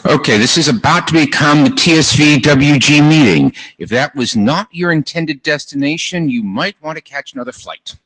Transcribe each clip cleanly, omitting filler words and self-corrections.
Okay, this is about to become the TSVWG meeting. If that was not your intended destination, you might want to catch another flight.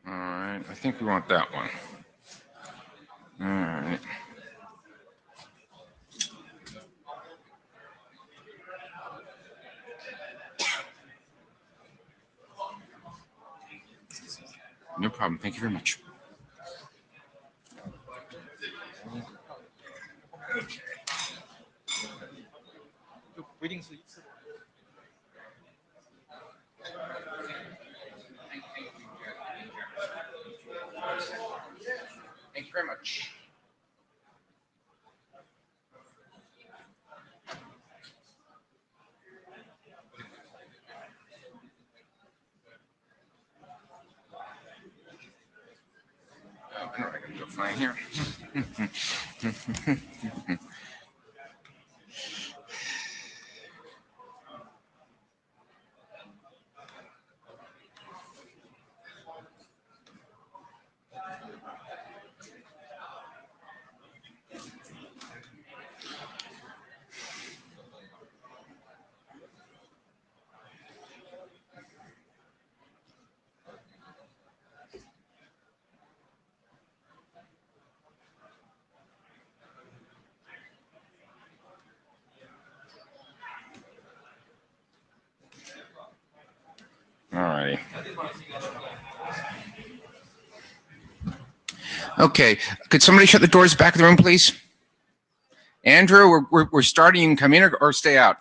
All right, I think we want that one. All right. No problem. Thank you very much. Thank you very much. Oh, I know I can go flying here. All righty. Okay, could somebody shut the doors back of the room, please? Andrew, we're starting. You can come in or stay out.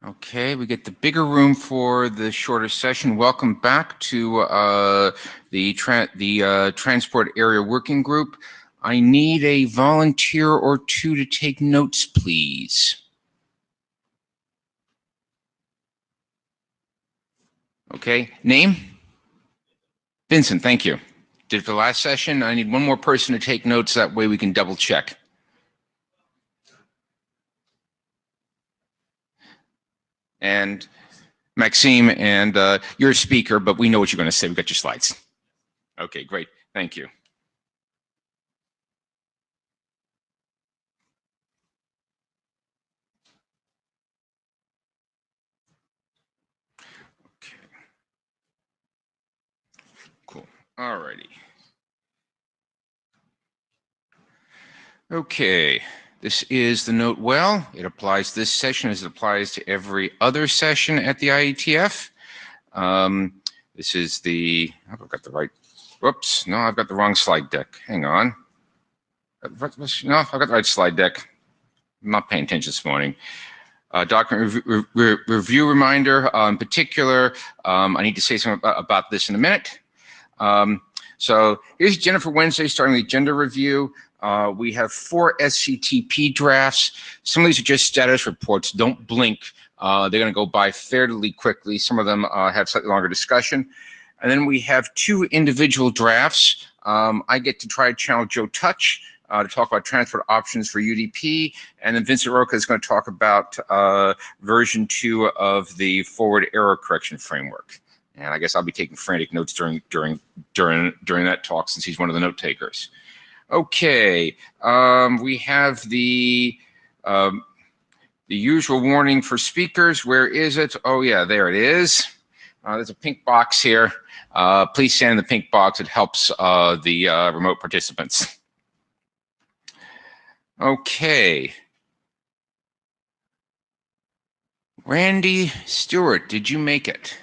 Okay, we get the bigger room for the shorter session. Welcome back to the Transport Area Working Group. I need a volunteer or two to take notes, please. Okay, name? Vincent, thank you. Did it for the last session. I need one more person to take notes. That way we can double check. And Maxime, and you're a speaker, but we know what you're going to say. We've got your slides. Okay, great. Thank you. Okay. Cool. All righty. Okay. This is the note well. It applies to this session as it applies to every other session at the IETF. This is the, I've got the right, whoops, no, I've got the wrong slide deck. Hang on. No, I've got the right slide deck. I'm not paying attention this morning. Document review reminder. In particular, I need to say something about this in a minute. So here's agenda for Wednesday, starting the agenda review. We have 4 SCTP drafts. Some of these are just status reports. Don't blink. They're going to go by fairly quickly. Some of them have slightly longer discussion. And then we have 2 individual drafts. I get to try to channel Joe Touch to talk about transport options for UDP. And then Vincent Roca is going to talk about version 2 of the forward error correction framework. And I guess I'll be taking frantic notes during that talk, since he's one of the note takers. Okay, we have the usual warning for speakers. Where is it? Oh yeah, there it is. There's a pink box here. Please stand in the pink box. It helps the remote participants. Okay. Randy Stewart, did you make it?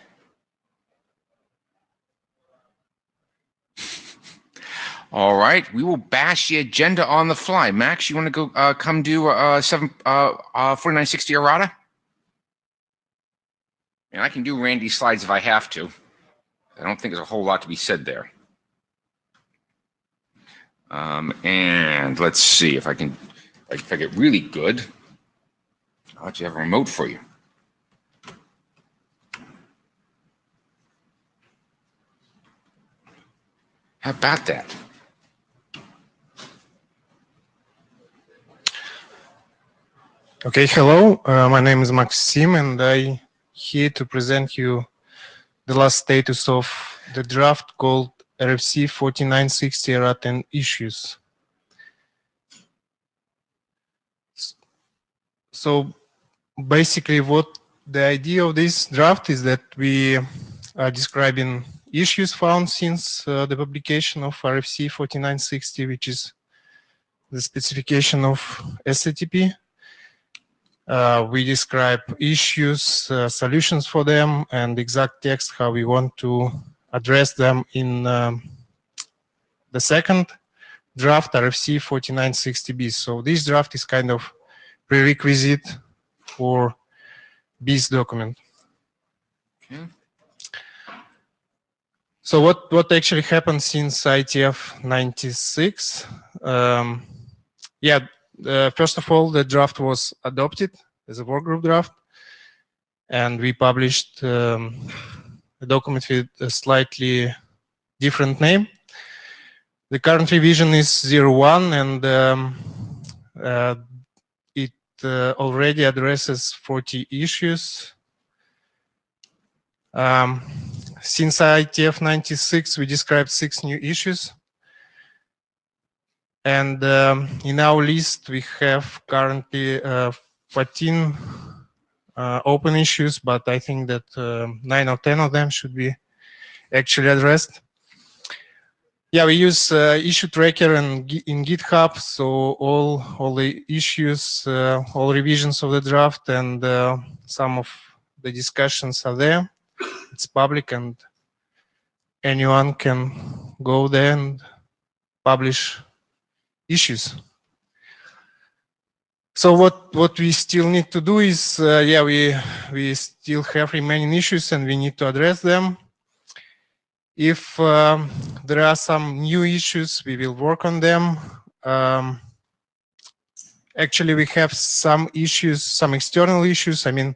All right, we will bash the agenda on the fly. Max, you want to go come do 4960 errata? And I can do Randy's slides if I have to. I don't think there's a whole lot to be said there. And let's see if I can, if I get really good, I'll actually have a remote for you. How about that? Okay, hello. My name is Maxim, and I'm here to present you the last status of the draft called RFC 4960 errata and issues. So basically, what the idea of this draft is that we are describing issues found since the publication of RFC 4960, which is the specification of SCTP. We describe issues, solutions for them, and exact text how we want to address them in the second draft, RFC 4960B. So this draft is kind of prerequisite for this document. Okay. So what actually happened since IETF 96? First of all, the draft was adopted as a workgroup draft, and we published a document with a slightly different name. The current revision is 01, and it already addresses 40 issues. Since IETF 96, we described 6 new issues. And in our list, we have currently 14 open issues, but I think that 9 or 10 of them should be actually addressed. Yeah, we use issue tracker and in GitHub, so all the issues, all revisions of the draft, and some of the discussions are there. It's public, and anyone can go there and publish issues. So what we still need to do is, we still have remaining issues, and we need to address them. If there are some new issues, we will work on them. Actually, we have some issues, some external issues, I mean,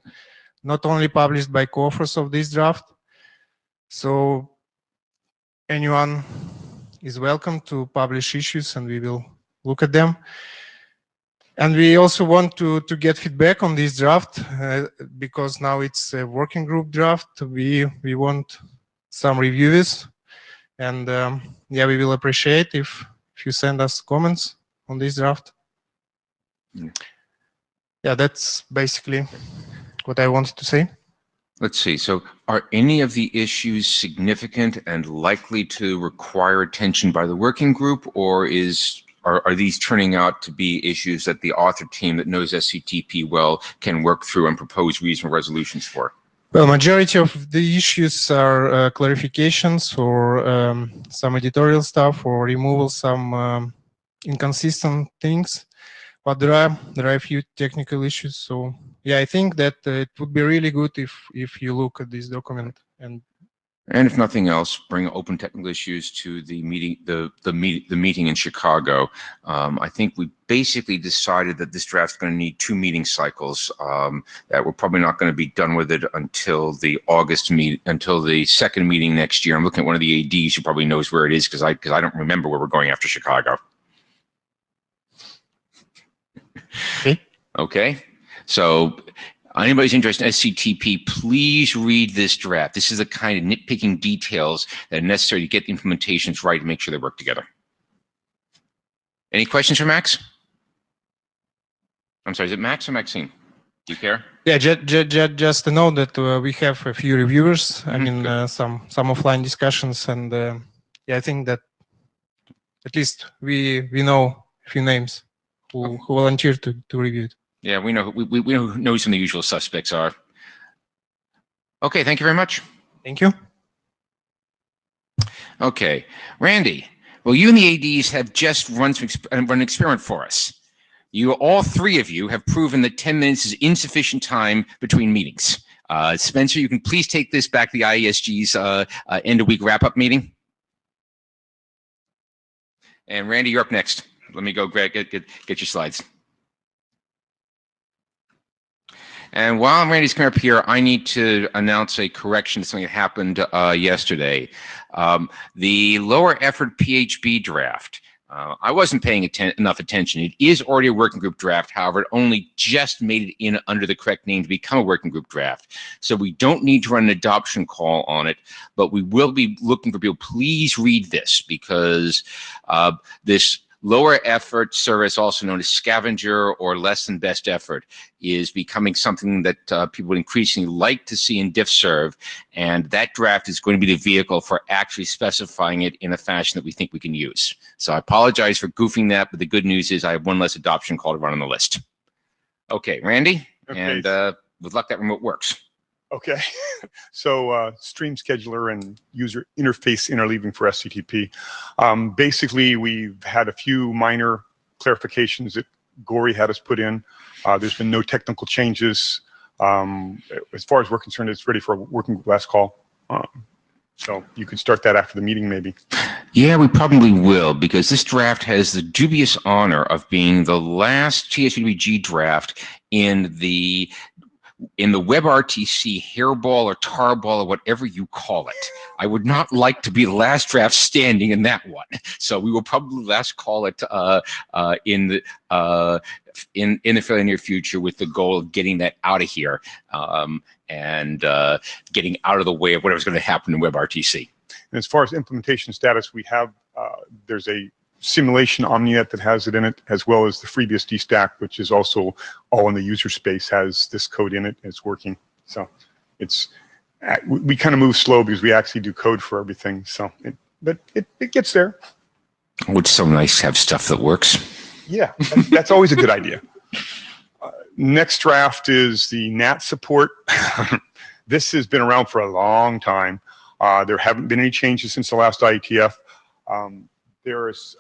not only published by co-authors of this draft. So anyone is welcome to publish issues, and we will look at them. And we also want to get feedback on this draft, because now it's a working group draft. We want some reviews, and yeah, we will appreciate if you send us comments on this draft. Yeah, that's basically what I wanted to say. Let's see. So are any of the issues significant and likely to require attention by the working group, or are these turning out to be issues that the author team that knows SCTP well can work through and propose reasonable resolutions for? Well, majority of the issues are clarifications or some editorial stuff, or removal some inconsistent things, but there are a few technical issues. So yeah, I think that it would be really good if you look at this document and if nothing else, bring open technical issues to the meeting, the meeting in Chicago. I think we basically decided that this draft's going to need 2 meeting cycles. That we're probably not going to be done with it until the until the second meeting next year. I'm looking at one of the ADs who probably knows where it is because I don't remember where we're going after Chicago. okay. Okay, so. Anybody's interested in SCTP, please read this draft. This is the kind of nitpicking details that are necessary to get the implementations right and make sure they work together. Any questions for Max? I'm sorry, is it Max or Maxine? Do you care? Yeah, just to know that we have a few reviewers. I mean, some offline discussions, and yeah, I think that at least we know a few names who volunteered to review it. Yeah, we know we know who some of the usual suspects are. Okay, thank you very much. Thank you. Okay, Randy. Well, you and the ADs have just run an experiment for us. All 3 of you have proven that 10 minutes is insufficient time between meetings. Spencer, you can please take this back to the IESG's end of week wrap-up meeting. And Randy, you're up next. Let me go, Greg, get your slides. And while Randy's coming up here, I need to announce a correction to something that happened yesterday. The lower effort PHB draft, I wasn't paying enough attention. It is already a working group draft. However, it only just made it in under the correct name to become a working group draft. So we don't need to run an adoption call on it, but we will be looking for people. Please read this because this lower effort service, also known as scavenger or less than best effort, is becoming something that people would increasingly like to see in DiffServ, and that draft is going to be the vehicle for actually specifying it in a fashion that we think we can use. So I apologize for goofing that, but the good news is I have one less adoption call to run on the list. Okay, Randy, okay. And with luck that remote works. Okay, so stream scheduler and user interface interleaving for SCTP. Basically, we've had a few minor clarifications that Gory had us put in. There's been no technical changes. As far as we're concerned, it's ready for a working last call. So you could start that after the meeting, maybe. Yeah, we probably will, because this draft has the dubious honor of being the last TSVWG draft in the WebRTC hairball or tarball or whatever you call it. I would not like to be the last draft standing in that one. So we will probably last call it in the fairly near future, with the goal of getting that out of here and getting out of the way of whatever's going to happen in WebRTC. And as far as implementation status, we have there's a simulation Omninet that has it in it, as well as the FreeBSD stack, which is also all in the user space, has this code in it. It's working. So it's we kind of move slow because we actually do code for everything. So but it gets there. Oh, it's so nice to have stuff that works. Yeah, that's always a good idea. Next draft is the NAT support. This has been around for a long time. There haven't been any changes since the last IETF. There is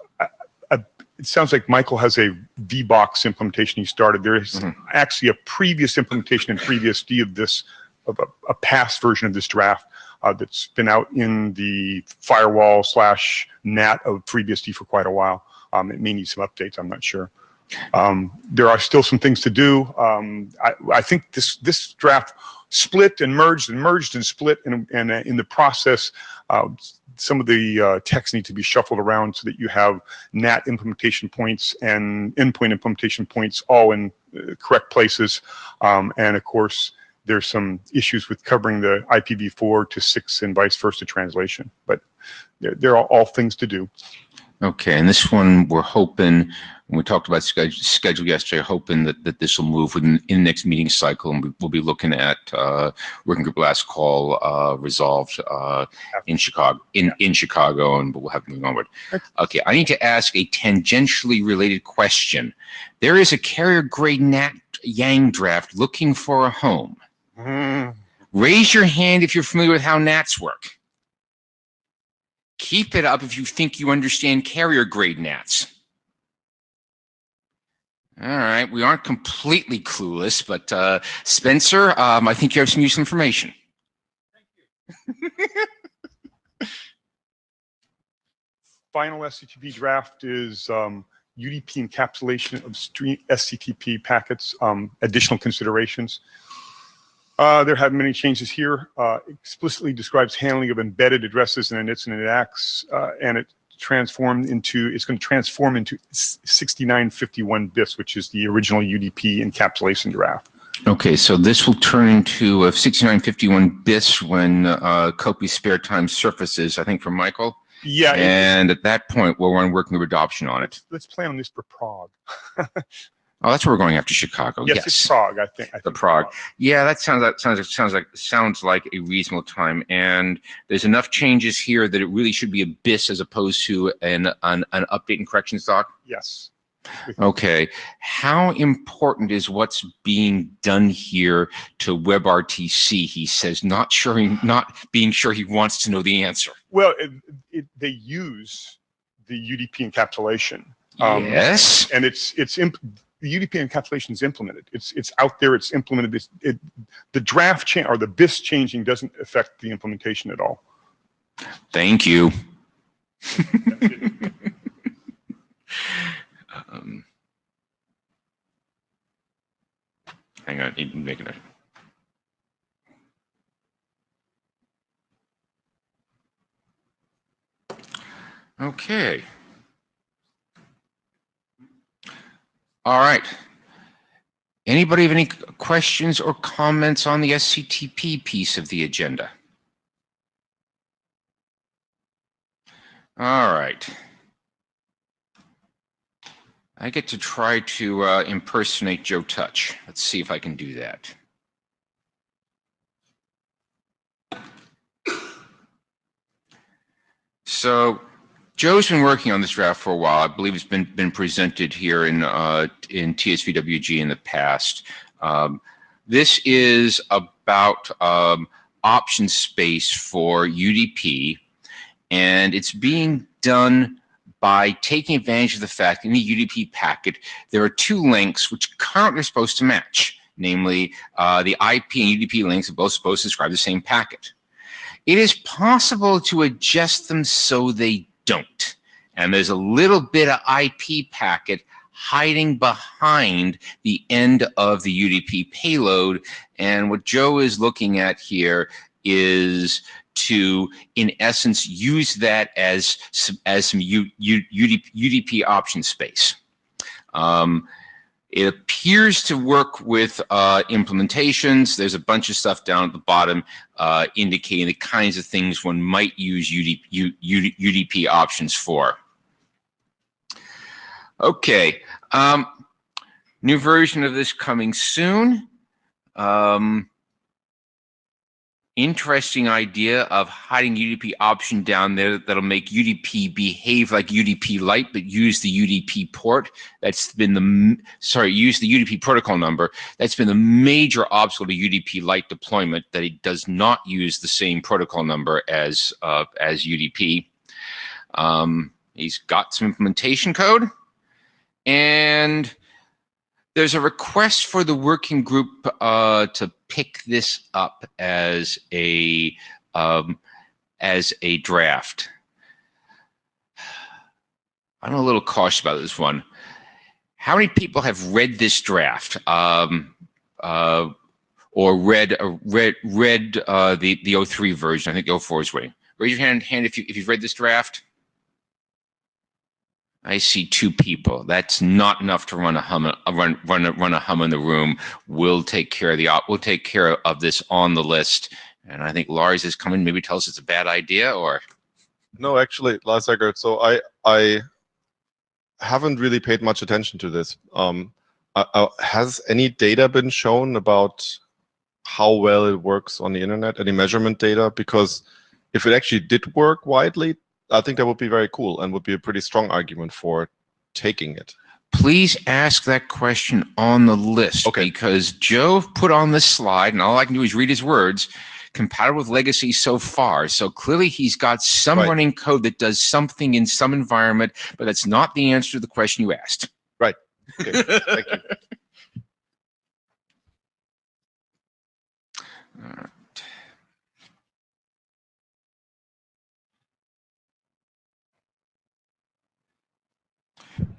it sounds like Michael has a VBox implementation he started. There is actually a previous implementation in FreeBSD of this, of a past version of this draft that's been out in the firewall / NAT of FreeBSD for quite a while. It may need some updates, I'm not sure. There are still some things to do. I think this draft split and merged and merged and split, and in the process, some of the text need to be shuffled around so that you have NAT implementation points and endpoint implementation points all in correct places. And of course, there's some issues with covering the IPv4 to 6 and vice versa translation, but there are all things to do. Okay, and this one we're hoping, when we talked about schedule yesterday, hoping that this will move in the next meeting cycle, and we'll be looking at working group last call resolved in Chicago, in Chicago, and we'll have moving onward. Okay, I need to ask a tangentially related question. There is a carrier grade NAT Yang draft looking for a home. Raise your hand if you're familiar with how NATs work. Keep it up if you think you understand carrier grade NATs. All right, we aren't completely clueless, but Spencer, I think you have some useful information. Final SCTP draft is UDP encapsulation of SCTP packets, additional considerations. There have many changes here. Explicitly describes handling of embedded addresses in inits and inacts, and it's going to transform into 6951 bits, which is the original UDP encapsulation draft. Okay, so this will turn into 6951 bits when copious spare time surfaces, I think, for Michael. Yeah. And at that point, we'll run working group adoption on it. Let's plan on this for Prague. Oh, that's where we're going after Chicago. Yes, it's Prague, I think. The Prague. Yeah, that sounds like a reasonable time. And there's enough changes here that it really should be a BIS as opposed to an update and corrections doc. Yes. Okay. How important is what's being done here to WebRTC? He says, not being sure he wants to know the answer. Well, they use the UDP encapsulation. Yes. And the UDP encapsulation is implemented. It's out there. It's implemented. The draft change or the BIS changing doesn't affect the implementation at all. Thank you. Hang on, need to make it. Okay. All right. Anybody have any questions or comments on the SCTP piece of the agenda? All right. I get to try to impersonate Joe Touch. Let's see if I can do that. So Joe's been working on this draft for a while. I believe it's been presented here in TSVWG in the past. This is about option space for UDP, and it's being done by taking advantage of the fact in the UDP packet, there are two links which currently are supposed to match. Namely, the IP and UDP links are both supposed to describe the same packet. It is possible to adjust them so they don't. And there's a little bit of IP packet hiding behind the end of the UDP payload. And what Joe is looking at here is to, in essence, use that as some UDP option space. It appears to work with implementations. There's a bunch of stuff down at the bottom indicating the kinds of things one might use UDP options for. Okay, new version of this coming soon. Interesting idea of hiding UDP option down there that'll make UDP behave like UDP Lite, but use the UDP port. That's been use the UDP protocol number. That's been the major obstacle to UDP Lite deployment, that it does not use the same protocol number as UDP. He's got some implementation code, and there's a request for the working group to pick this up as a draft. I'm a little cautious about this one. How many people have read this draft or read the 03 version? I think the 04 is waiting. Raise your hand if you've read this draft. I see two people. That's not enough to run a hum in the room. We'll take care of this on the list. And I think Lars is coming. Maybe tell us it's a bad idea, or no, actually, Lars Eggert. So I haven't really paid much attention to this. Has any data been shown about how well it works on the internet? Any measurement data? Because if it actually did work widely, I think that would be very cool and would be a pretty strong argument for taking it. Please ask that question on the list, okay, because Joe put on this slide, and all I can do is read his words, compatible with legacy so far. So clearly he's got some running code that does something in some environment, but that's not the answer to the question you asked. Right. Okay, thank you. All right.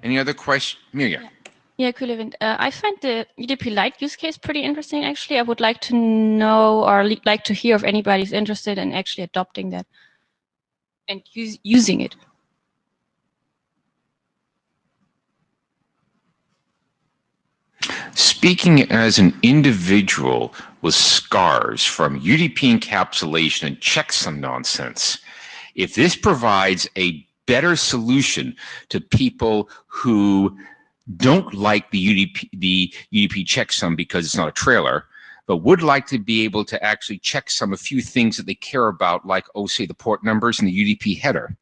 Any other questions? Mirja. Yeah, cool event. I find the UDP Lite use case pretty interesting, actually. I would like to know or like to hear if anybody's interested in actually adopting that and using it. Speaking as an individual with scars from UDP encapsulation and checksum nonsense, if this provides a better solution to people who don't like the UDP checksum because it's not a trailer, but would like to be able to actually checksum a few things that they care about, like, oh, say the port numbers and the UDP header,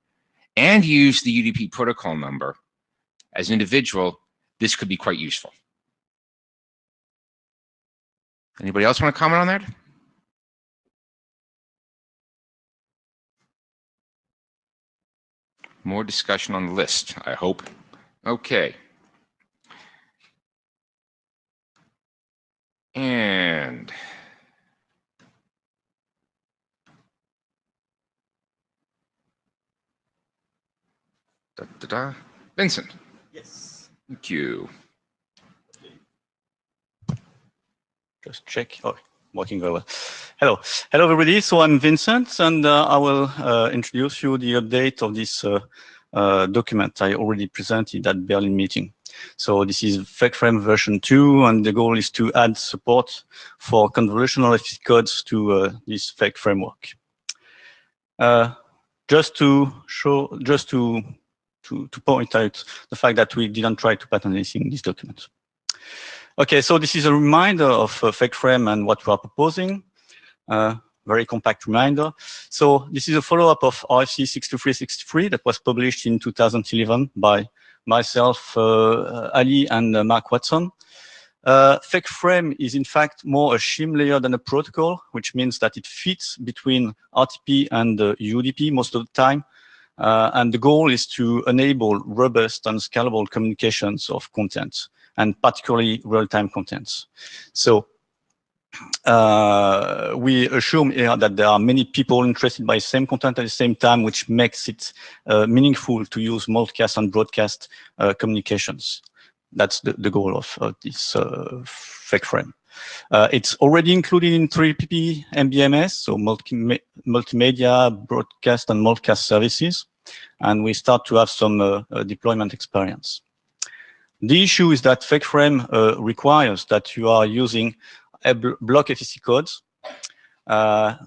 and use the UDP protocol number, as an individual, this could be quite useful. Anybody else want to comment on that? More discussion on the list, I hope. Okay. And Vincent. Yes. Thank you. Just check. Oh, working very well. Hello. Hello, everybody. So I'm Vincent, and I will introduce you the update of this document I already presented at Berlin meeting. So this is FactFrame version 2, and the goal is to add support for convolutional FFC codes to this FAC framework. Just to point out the fact that we didn't try to patent anything in this document. Okay, so this is a reminder of FactFrame and what we are proposing. Very compact reminder. So this is a follow-up of RFC 62363 that was published in 2011 by myself, Ali, and Mark Watson. FactFrame is in fact more a shim layer than a protocol, which means that it fits between RTP and UDP most of the time. And the goal is to enable robust and scalable communications of content, and particularly real-time contents. So we assume here that there are many people interested by the same content at the same time, which makes it meaningful to use multicast and broadcast communications. That's the goal of this FactFrame. It's already included in 3PP MBMS, so multimedia, broadcast, and multicast services, and we start to have some deployment experience. The issue is that FactFrame requires that you are using a block FFC codes,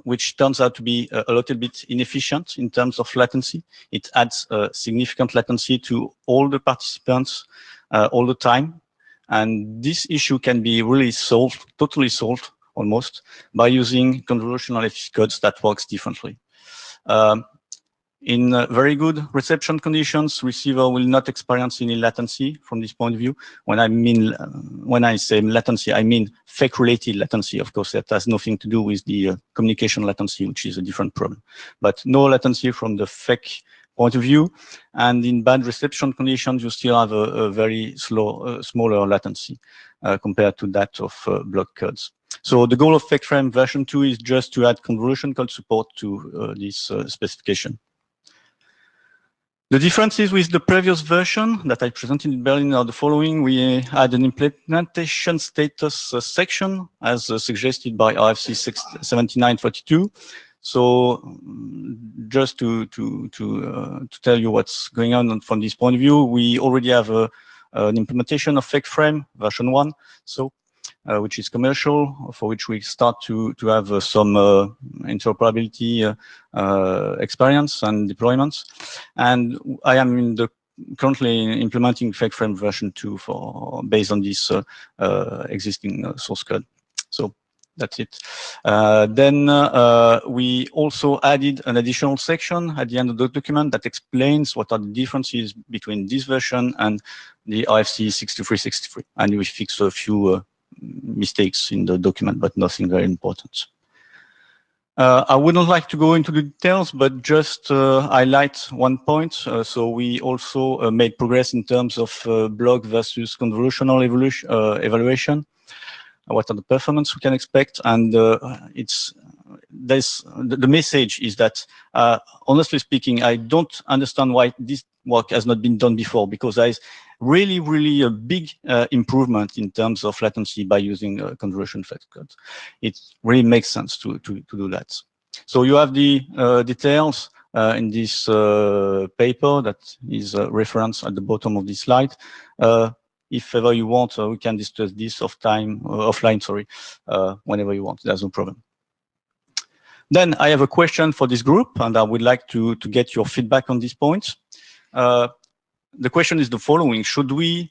which turns out to be a little bit inefficient in terms of latency. It adds significant latency to all the participants all the time. And this issue can be really solved, totally solved almost, by using convolutional FFC codes that works differently. In very good reception conditions, receiver will not experience any latency from this point of view. When I say latency, I mean FAC-related latency. Of course, that has nothing to do with the communication latency, which is a different problem. But no latency from the FAC point of view. And in bad reception conditions, you still have a very slow, smaller latency compared to that of block codes. So the goal of FactFrame version 2 is just to add convolution code support to this specification. The differences with the previous version that I presented in Berlin are the following. We had an implementation status section as suggested by RFC 7932. So just to tell you what's going on from this point of view, we already have an implementation of FactFrame version 1. So which is commercial, for which we start to have some interoperability experience and deployments. And I am currently implementing FactFrame version 2 based on this existing source code. So that's it. Then we also added an additional section at the end of the document that explains what are the differences between this version and the RFC 62363. And we fixed a few mistakes in the document, but nothing very important. I wouldn't like to go into the details, but just highlight one point. So we also made progress in terms of block versus convolutional evaluation. What are the performance we can expect? And the message is that, honestly speaking, I don't understand why this work has not been done before, because there is really a big improvement in terms of latency by using convolution fetch codes. It really makes sense to do that. So you have the details in this paper that is referenced at the bottom of this slide. If ever you want, we can discuss this offline, sorry, whenever you want. There's no problem. Then I have a question for this group, and I would like to get your feedback on this point. The question is the following: should we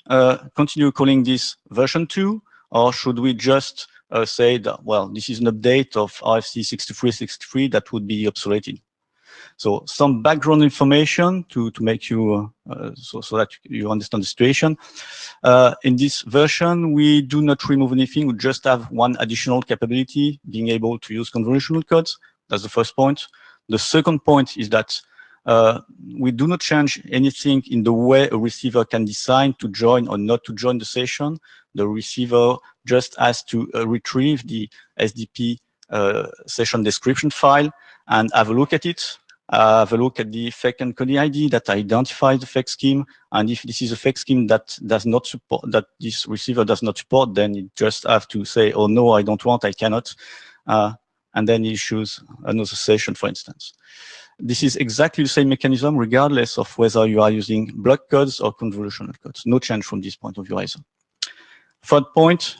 continue calling this version 2, or should we just say that, well, this is an update of RFC 6363 that would be obsoleted? So some background information to make you, so that you understand the situation. In this version, we do not remove anything. We just have one additional capability, being able to use convolutional codes. That's the first point. The second point is that we do not change anything in the way a receiver can decide to join or not to join the session. The receiver just has to retrieve the SDP session description file and have a look at it. Have a look at the fake encoding ID that identifies the fake scheme, and if this is a fake scheme that does not support, that this receiver does not support, then it just have to say, "Oh no, I don't want, I cannot," and then it issues another session, for instance. This is exactly the same mechanism, regardless of whether you are using block codes or convolutional codes. No change from this point of view either. Third point,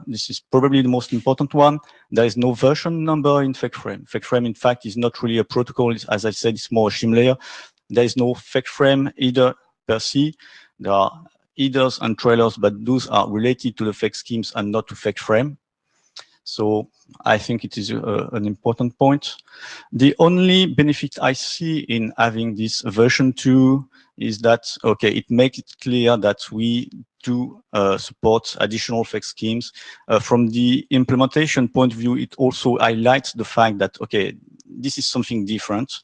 this is probably the most important one. There is no version number in FakeFrame. FakeFrame, in fact, is not really a protocol. As I said, it's more a shim layer. There is no FakeFrame either per se. There are headers and trailers, but those are related to the fake schemes and not to FakeFrame. So I think it is an important point. The only benefit I see in having this version 2 is that, okay, it makes it clear that we do support additional fake schemes. From the implementation point of view, it also highlights the fact that, okay, this is something different.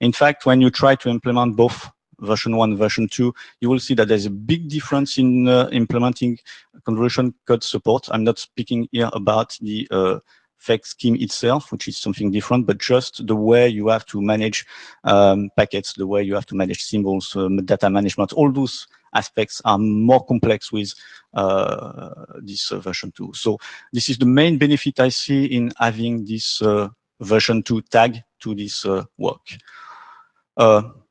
In fact, when you try to implement both version 1 and version 2, you will see that there's a big difference in implementing convolution code support. I'm not speaking here about the fake scheme itself, which is something different, but just the way you have to manage packets, the way you have to manage symbols, data management, all those aspects are more complex with this version 2. So this is the main benefit I see in having this version 2 tag to this work.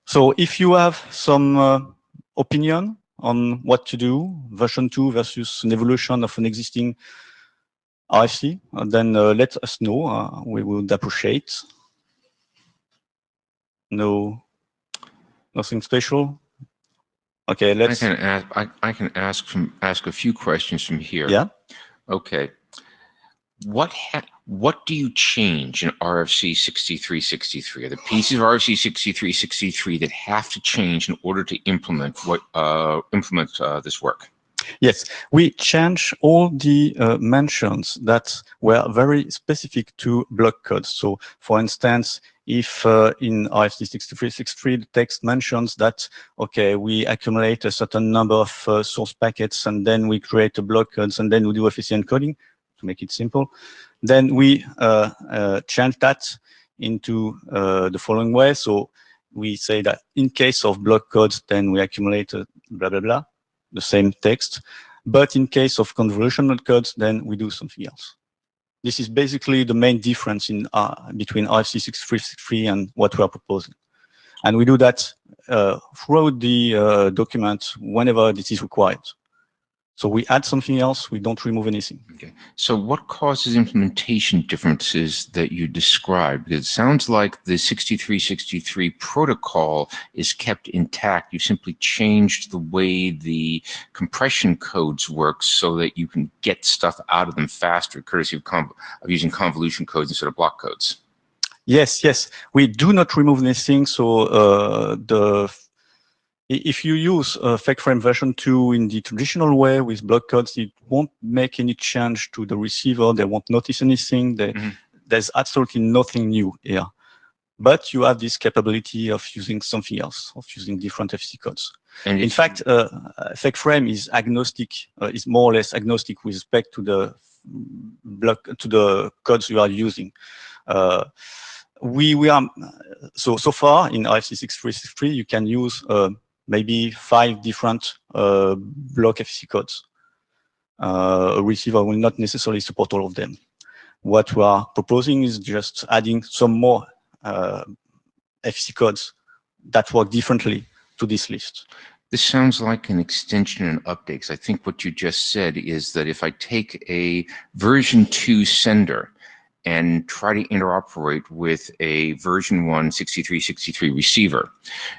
So if you have some opinion on what to do, version 2 versus an evolution of an existing RFC, then let us know. We would appreciate. No, nothing special. Okay, let's. I can ask a few questions from here. Yeah. Okay. What do you change in RFC 6363? Are the pieces of RFC 6363 that have to change in order to implement this work? Yes, we change all the mentions that were very specific to block codes. So, for instance, if in RFC 6363 the text mentions that, okay, we accumulate a certain number of source packets and then we create a block codes and then we do efficient encoding, to make it simple, then we change that into the following way. So we say that in case of block codes, then we accumulate blah, blah, blah, the same text. But in case of convolutional codes, then we do something else. This is basically the main difference in between RFC 6363 and what we are proposing. And we do that throughout the document whenever this is required. So we add something else, we don't remove anything. Okay. So what causes implementation differences that you described? Because it sounds like the 6363 protocol is kept intact. You simply changed the way the compression codes work so that you can get stuff out of them faster, courtesy of using convolution codes instead of block codes. Yes, yes. We do not remove anything. So if you use FakeFrame version 2 in the traditional way with block codes, it won't make any change to the receiver. They won't notice anything. there's absolutely nothing new here. But you have this capability of using something else, of using different FCC codes. And In fact, fake frame is agnostic, is more or less agnostic with respect to the codes you are using. We are so far in RFC 6363, you can use maybe 5 different block FCC codes. A receiver will not necessarily support all of them. What we are proposing is just adding some more FCC codes that work differently to this list. this sounds like an extension and update, 'cause I think what you just said is that if I take a version 2 sender and try to interoperate with a version 1 6363 receiver,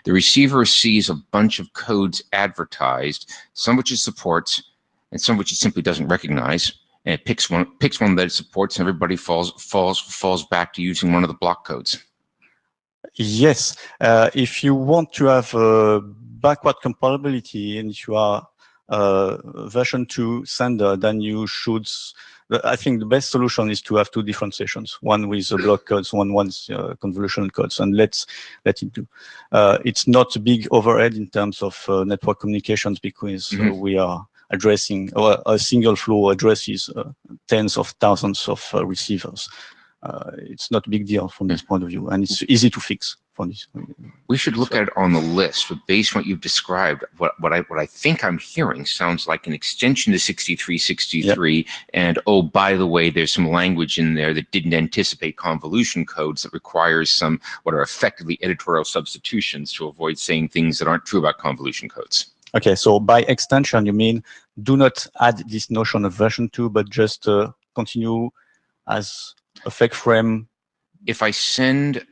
the receiver sees a bunch of codes advertised, some which it supports and some which it simply doesn't recognize, and it picks one that it supports, and everybody falls back to using one of the block codes. Yes, if you want to have backward compatibility and if you are version 2 sender, then you should, I think the best solution is to have 2 different sessions, one with block codes, one with convolutional codes, and let it do. It's not a big overhead in terms of network communications, because we are addressing, or a single flow addresses tens of thousands of receivers. It's not a big deal from this point of view, and it's easy to fix from this. We should look at it on the list, but based on what you've described, what I think I'm hearing sounds like an extension to 6363. Yep. And oh, by the way, there's some language in there that didn't anticipate convolution codes that requires some what are effectively editorial substitutions to avoid saying things that aren't true about convolution codes. Okay, so by extension, you mean do not add this notion of version 2, but just continue as a fake frame. If I send,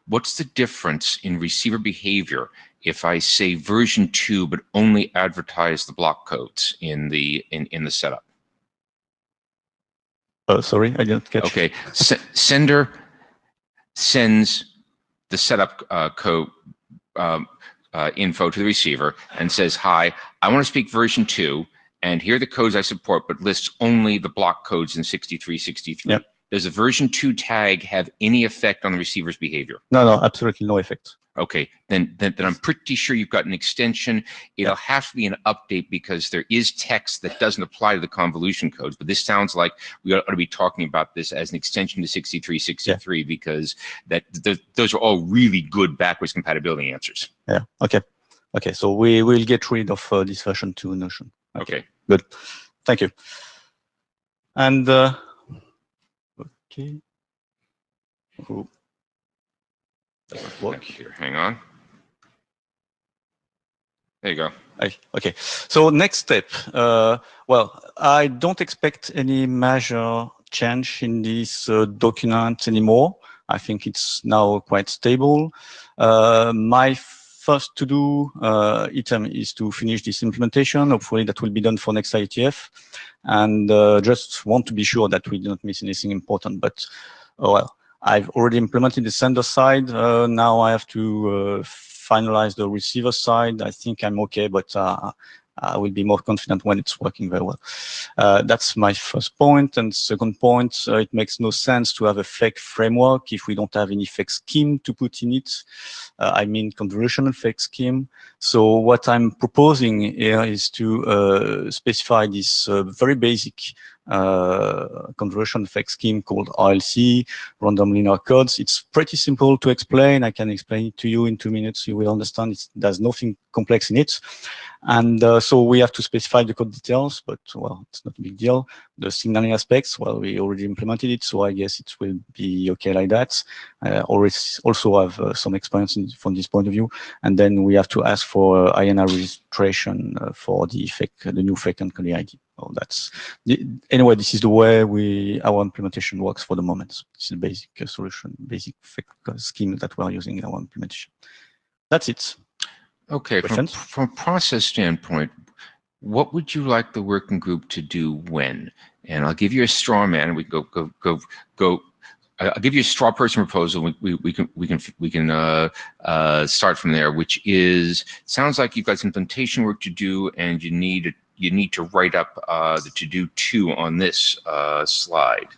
what's the difference in receiver behavior if I say version 2 but only advertise the block codes in the setup? Sorry, I didn't catch. Okay, sender sends the setup code info to the receiver and says, "Hi, I want to speak version 2, and here are the codes I support, but lists only the block codes in 6363." Yep. Does a version 2 tag have any effect on the receiver's behavior? No, absolutely no effect. Okay, then I'm pretty sure you've got an extension. It'll have to be an update because there is text that doesn't apply to the convolution codes, but this sounds like we ought to be talking about this as an extension to 6363 because those are all really good backwards compatibility answers. Yeah, okay, so we will get rid of this version 2 notion. Okay. Good, thank you. And okay. Oh. Work here. Hang on. There you go. Okay. So next step. Well, I don't expect any major change in this document anymore. I think it's now quite stable. My first to-do item is to finish this implementation. Hopefully that will be done for next IETF. And just want to be sure that we do not miss anything important. But well, I've already implemented the sender side. Now I have to finalize the receiver side. I think I'm okay, but I will be more confident when it's working very well. That's my first point. And second point, it makes no sense to have a fake framework if we don't have any fake scheme to put in it. I mean convolutional fake scheme. So what I'm proposing here is to specify this very basic conversion fake scheme called RLC, random linear codes. It's pretty simple to explain. I can explain it to you in 2 minutes. You will understand there's nothing complex in it. And so we have to specify the code details, but well, it's not a big deal. The signaling aspects, well, we already implemented it, so I guess it will be okay like that. Also have some experience from this point of view. And then we have to ask for INR registration for the new fake and curly ID. Well, anyway, this is the way our implementation works for the moment. This is the basic solution, basic fake scheme that we're using in our implementation. That's it. Okay, from a process standpoint, what would you like the working group to do when? And I'll give you a straw man, and we can go. I'll give you a straw person proposal. We can start from there, which is sounds like you've got some implementation work to do, and you need to write up the to-do 2 on this slide.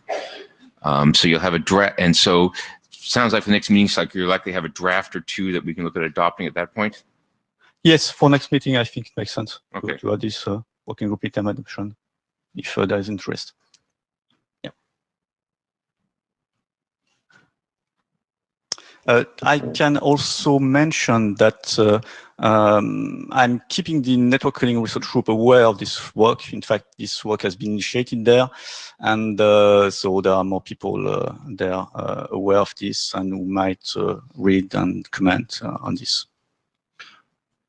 So you'll have a draft, and so sounds like for the next meeting cycle, you're likely to have a draft or two that we can look at adopting at that point. Yes, for next meeting, I think it makes sense Okay. to add this working group item adoption if there is interest. Yeah. I can also mention that I'm keeping the network coding research group aware of this work. In fact, this work has been initiated there, and so there are more people there aware of this and who might read and comment on this.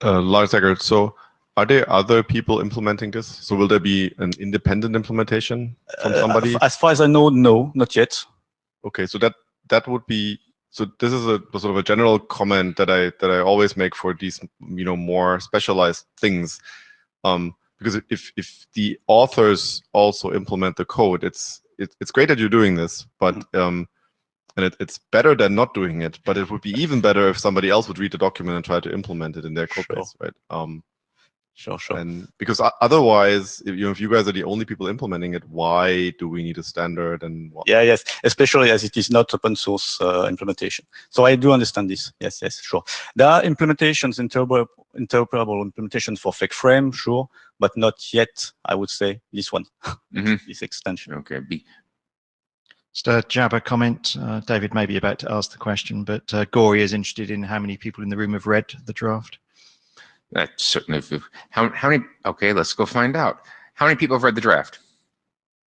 Lars Eggert, so are there other people implementing this? So will there be an independent implementation from somebody? As far as I know, no, not yet. Okay, so that would be, so this is a sort of a general comment that I always make for these, more specialized things, because if the authors also implement the code, it's great that you're doing this, but and it's better than not doing it, but it would be even better if somebody else would read the document and try to implement it in their code base, right? Sure. And because otherwise, if you guys are the only people implementing it, why do we need a standard? And Yeah, yes, especially as it is not open source implementation. So I do understand this. Yes, sure. There are implementations, interoperable implementations for fake frame, sure, but not yet, I would say, this one, this extension. Okay. Just a Jabber comment. David may be about to ask the question, but Gory is interested in how many people in the room have read the draft. That's certainly, how many, okay, let's go find out. How many people have read the draft?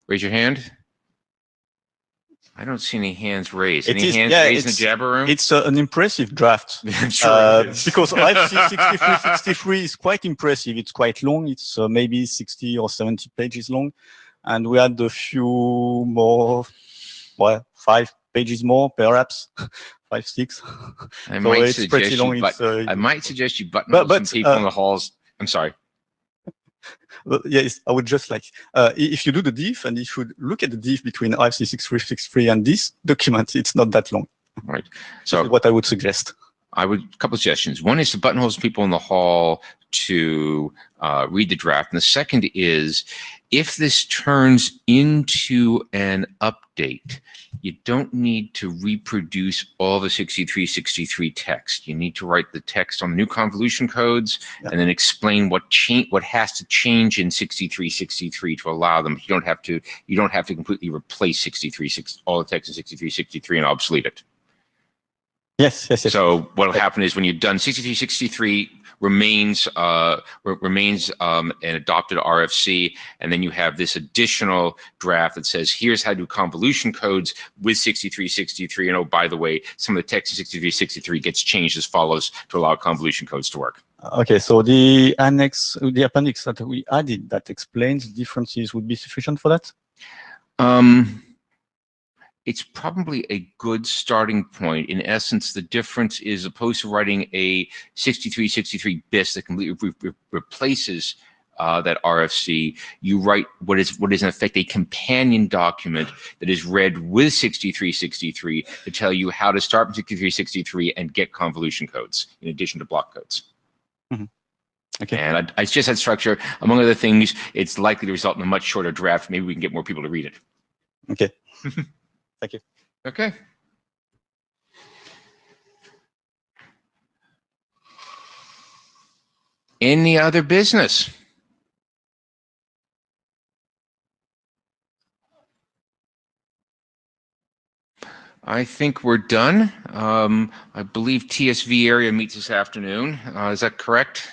Raise your hand. I don't see any hands raised. Any hands raised in the Jabber room? It's an impressive draft. I'm sure it is. Because IETF93-63 is quite impressive. It's quite long. It's maybe 60 or 70 pages long. And we had a few more, 5 pages more, perhaps 5, 6. I might suggest you buttonhole some people in the halls. I'm sorry. Yes, I would just like, if you do the diff and if you look at the diff between IETF63 and this document, it's not that long. Right. So what I would suggest. A couple of suggestions. One is to buttonhole some people in the hall to read the draft. And the second is, if this turns into an update, you don't need to reproduce all the 6363 text. You need to write the text on the new convolution codes and then explain what has to change in 6363 to allow them. You don't have to completely replace all the text in 6363 and obsolete it. Yes. So what will happen is when you're done, 6363 remains an adopted RFC, and then you have this additional draft that says, here's how to do convolution codes with 6363, and oh, by the way, some of the text in 6363 gets changed as follows to allow convolution codes to work. Okay, so the appendix that we added that explains differences would be sufficient for that? It's probably a good starting point. In essence, the difference is, opposed to writing a 6363 BIS that completely replaces that RFC, you write what is in effect a companion document that is read with 6363 to tell you how to start from 6363 and get convolution codes in addition to block codes. Okay. And I just had structure. Among other things, it's likely to result in a much shorter draft. Maybe we can get more people to read it. Okay. Thank you. Okay. Any other business? I think we're done. I believe TSV area meets this afternoon. Is that correct?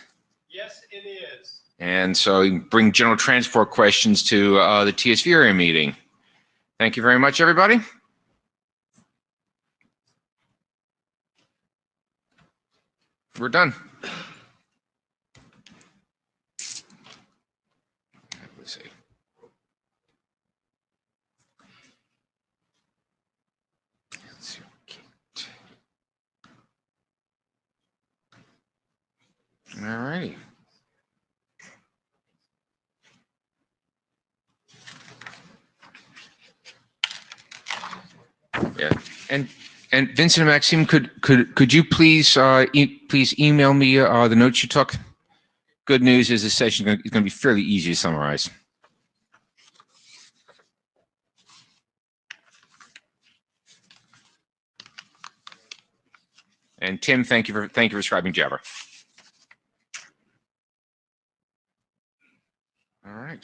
Yes, it is. And so you bring general transport questions to the TSV area meeting. Thank you very much, everybody. We're done. Let's see. All righty. Yeah, and Vincent and Maxime, could you please please email me the notes you took? Good news is this session is going to be fairly easy to summarize. And Tim, thank you for describing Jabber. All right.